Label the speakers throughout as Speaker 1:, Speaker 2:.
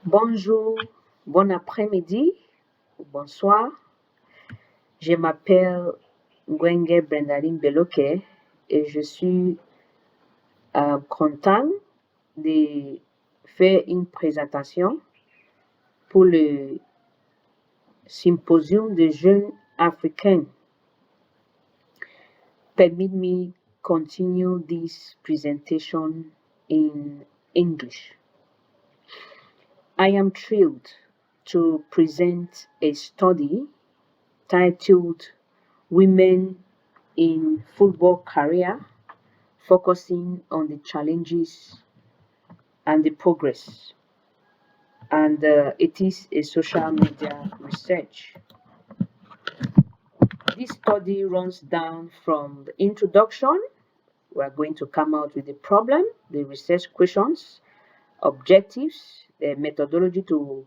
Speaker 1: Bonjour, bon après-midi, bonsoir. Je m'appelle Brendaline Beloke et je suis content de faire une présentation pour le symposium de jeunes africains. Permit me continue this presentation in English. I am thrilled to present a study titled Women in Football Career, focusing on the challenges and the progress. And it is a social media research. This study runs down from the introduction. We are going to come out with the problem, the research questions, objectives, the methodology to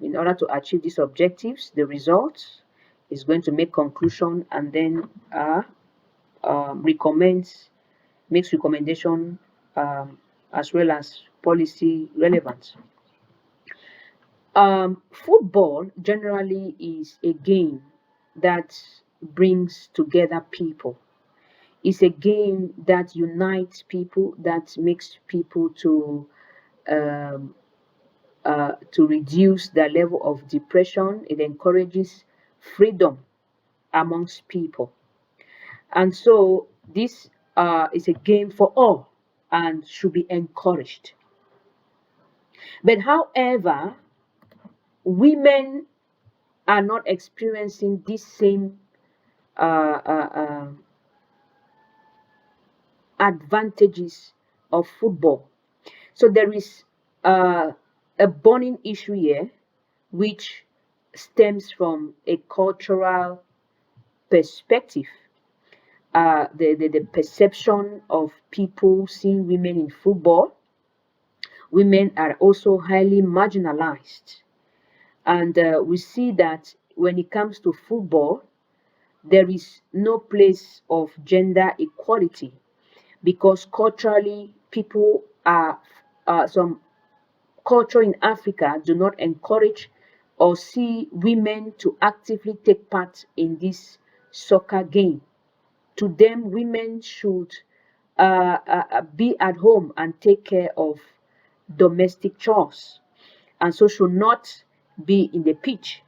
Speaker 1: in order to achieve these objectives, the results is going to make conclusion and then makes recommendation as well as policy relevance. Football generally is a game that brings together people. It's a game that unites people, that makes people to reduce the level of depression. It encourages freedom amongst people. And so this is a game for all and should be encouraged. But however, women are not experiencing this same advantages of football. So there is a burning issue here, which stems from a cultural perspective. The perception of people seeing women in football. Women are also highly marginalized. And we see that when it comes to football, there is no place of gender equality because culturally, people are, some culture in Africa do not encourage or see women to actively take part in this soccer game. To them, women should be at home and take care of domestic chores, and so should not be in the pitch.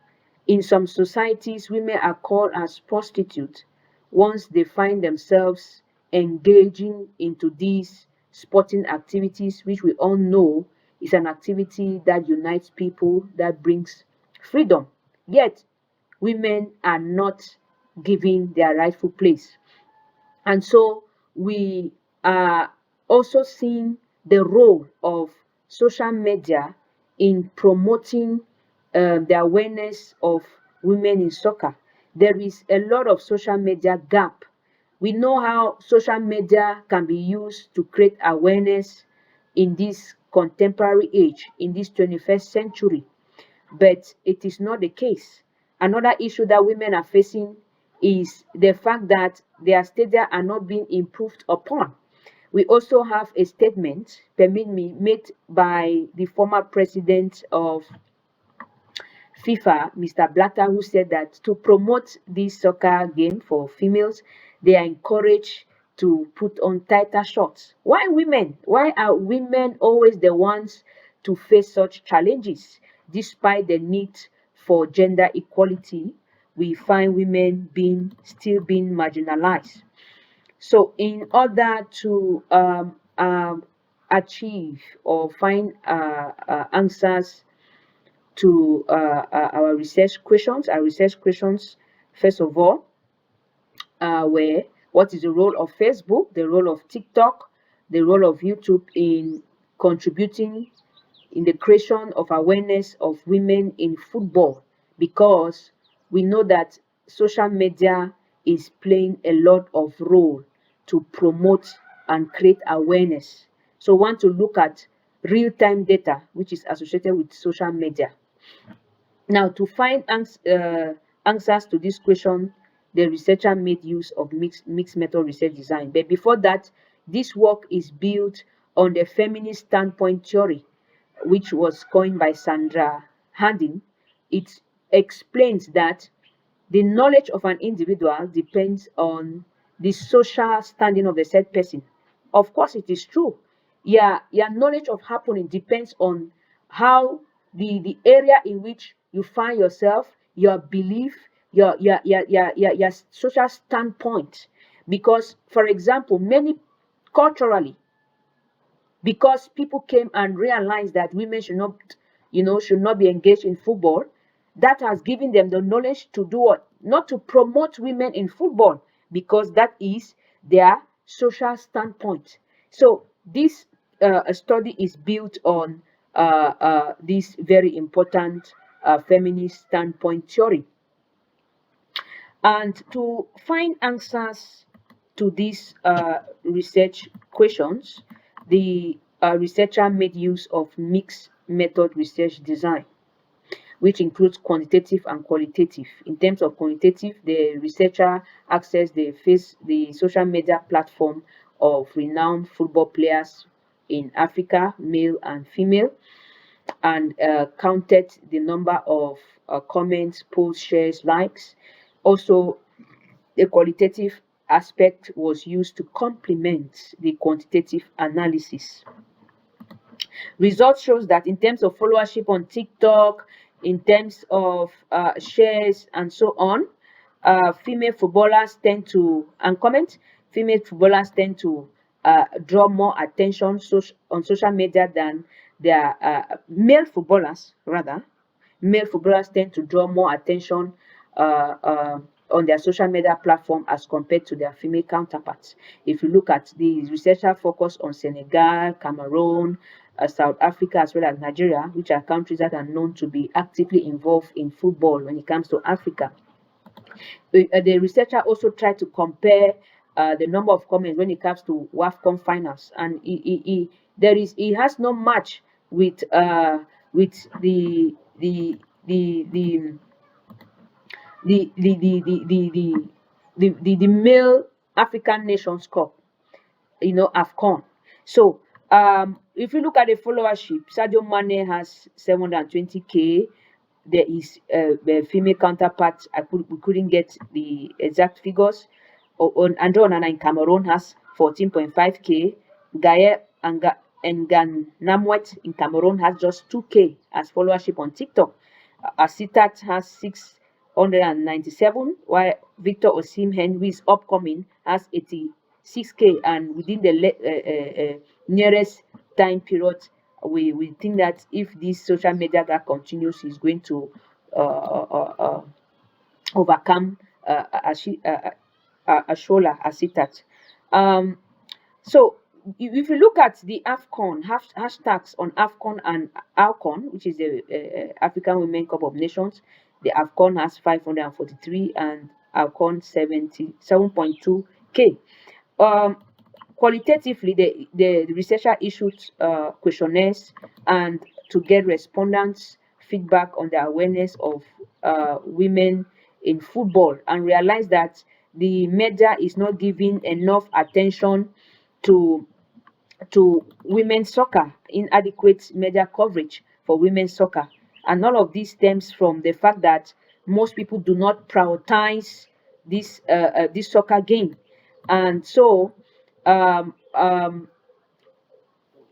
Speaker 1: In some societies, women are called as prostitutes once they find themselves engaging into these sporting activities, which we all know is an activity that unites people, that brings freedom. Yet, women are not given their rightful place. And so we are also seeing the role of social media in promoting the awareness of women in soccer. There is a lot of social media gap. We know how social media can be used to create awareness in this contemporary age, in this 21st century, but it is not the case. Another issue that women are facing is the fact that their stadia are not being improved upon. We also have a statement, permit me, made by the former president of FIFA, Mr. Blatter, who said that to promote this soccer game for females, they are encouraged to put on tighter shorts. Why women? Why are women always the ones to face such challenges? Despite the need for gender equality, we find women still being marginalized. So in order to achieve or find answers to our research questions, first of all, were what is the role of Facebook, the role of TikTok, the role of YouTube in contributing in the creation of awareness of women in football, because we know that social media is playing a lot of role to promote and create awareness. So we want to look at real-time data which is associated with social media. Now, to find answers to this question, the researcher made use of mixed method research design. But before that, this work is built on the feminist standpoint theory. which was coined by Sandra Harding, it explains that the knowledge of an individual depends on the social standing of the said person. Of course, it is true. Your knowledge of happening depends on how the area in which you find yourself, your belief, your social standpoint. Because, for example, many culturally, because people came and realized that women should not, should not be engaged in football, that has given them the knowledge to do what? Not to promote women in football, because that is their social standpoint. So this study is built on this very important feminist standpoint theory. And to find answers to these research questions, the researcher made use of mixed method research design, which includes quantitative and qualitative. In terms of quantitative, the researcher accessed the social media platform of renowned football players in Africa, male and female, and counted the number of comments, posts, shares, likes. Also, the qualitative aspect was used to complement the quantitative analysis. Results shows that in terms of followership on TikTok, in terms of shares and so on, female footballers tend to, and comment, female footballers tend to draw more attention on social media than their male footballers, rather. Male footballers tend to draw more attention on their social media platform as compared to their female counterparts. If you look at the researcher focus on Senegal, Cameroon, South Africa, as well as Nigeria, which are countries that are known to be actively involved in football when it comes to Africa. The researcher also tried to compare the number of comments when it comes to WAFCON finals, and he has no match with the the the the the the the the the the male African Nations Cup, AFCON. So if you look at the followership, Sadio Mane has 720K. There is a female counterpart. We couldn't get the exact figures. Andre Onana in Cameroon has 14.5K. Gaye Namwet in Cameroon has just 2K as followership on TikTok. Asitat has 697, while Victor Osimhen, who is upcoming, has 86K. And within the nearest time period, we think that if this social media gap continues, he's going to overcome Ashola Asitat. So if you look at the AFCON hashtags on AFCON and ALCON, which is the African Women Cup of Nations, the AFCON has 543 and ALCON 77.2K. Qualitatively, the researcher issued questionnaires and to get respondents' feedback on the awareness of women in football, and realized that the media is not giving enough attention to women's soccer, inadequate media coverage for women's soccer. And all of this stems from the fact that most people do not prioritize this soccer game. And so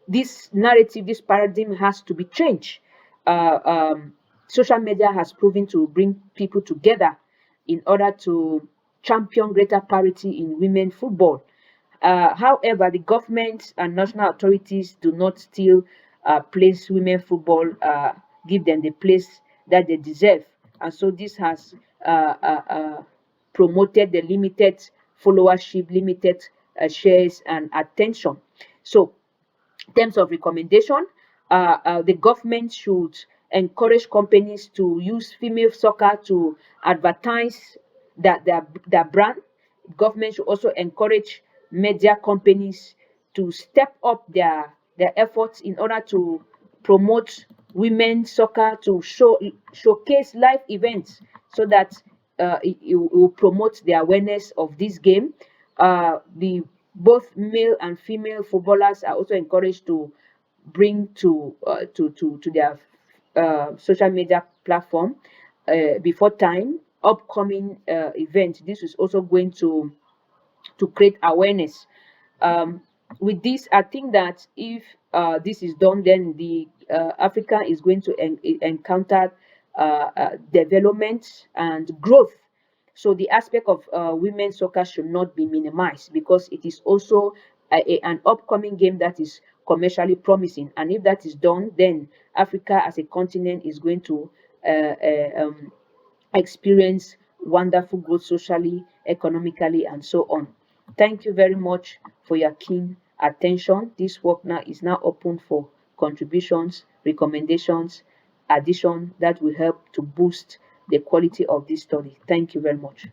Speaker 1: this narrative, this paradigm has to be changed. Social media has proven to bring people together in order to champion greater parity in women football. However, the government and national authorities do not still place women football, give them the place that they deserve. And so this has promoted the limited followership, limited shares and attention. So in terms of recommendation, the government should encourage companies to use female soccer to advertise their brand. Government should also encourage media companies to step up their efforts in order to promote women's soccer, to showcase live events, so that it will promote the awareness of this game. The both male and female footballers are also encouraged to bring to their social media platform before time, upcoming event. This is also going to create awareness. um, with this, I think that if this is done, then the Africa is going to encounter development and growth. So the aspect of women's soccer should not be minimized, because it is also an upcoming game that is commercially promising. And if that is done, then Africa as a continent is going to experience wonderful growth socially, economically, and so on. Thank you very much for your keen attention. This work now is now open for contributions, recommendations, addition that will help to boost the quality of this study. Thank you very much.